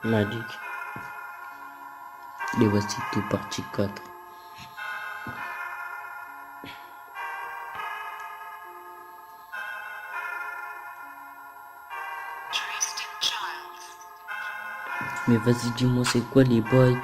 Magic. Les voici tout partie 4. Mais vas-y, dis-moi, c'est quoi les bails?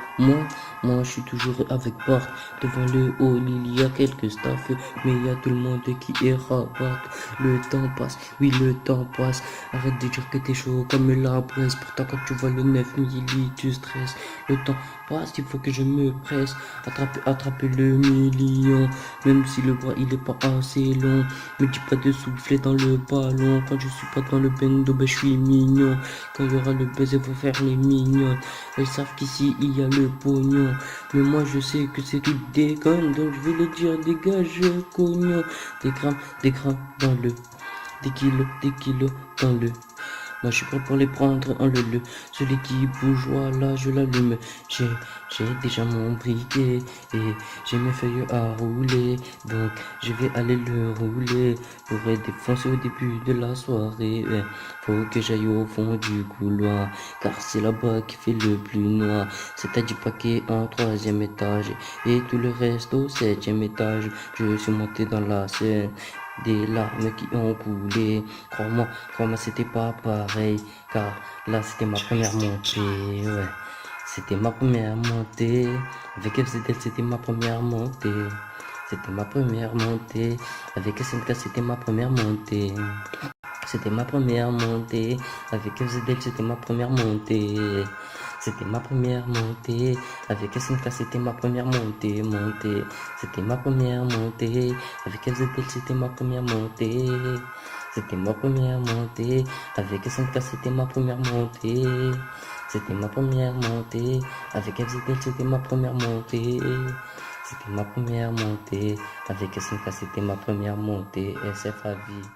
Moi, je suis toujours avec Bart. Devant le hall, il y a quelques staffs, mais il y a tout le monde qui est rabat. Le temps passe, oui, le temps passe. Arrête de dire que t'es chaud comme la braise. Pourtant, quand tu vois le 9 milli, tu stresses. Le temps passe, il faut que je me presse. Attraper le million. Même si le bras, il est pas assez long. Me dis pas de souffler dans le ballon. Quand je suis pas dans le bendo, ben je suis mignon. Quand il y aura le baiser, faut faire les mignonnes. Elles savent qu'ici il y a le pognon. Mais moi je sais que c'est tout des connes. Donc je vais les dire dégage cognon. Des grammes dans le. Des kilos dans le. Moi je suis prêt pour les prendre en le. Celui qui bouge, voilà, je l'allume. J'ai déjà mon briquet et j'ai mes feuilles à rouler. Donc je vais aller le rouler pour être défoncé au début de la soirée. Ouais. Faut que j'aille au fond du couloir car c'est là-bas qui fait le plus noir. C'est à 10 paquets en 3e étage et tout le reste au 7e étage. Je suis monté dans la scène. Des larmes qui ont coulé. Crois-moi, c'était pas pareil. Car là, c'était ma première montée. Ouais, c'était ma première montée. Avec FZL, c'était ma première montée. C'était ma première montée. Avec SNK, c'était ma première montée. C'était ma première montée. Avec FZL, c'était ma première montée. C'était ma première montée. Avec SNK, c'était ma première montée. C'était ma première montée. Avec FZL, c'était ma première montée. C'était ma première montée. Avec SNK, c'était ma première montée. C'était ma première montée. Avec FZL, c'était ma première montée. C'était ma première montée. Avec SNK, c'était ma première montée. SF à vie.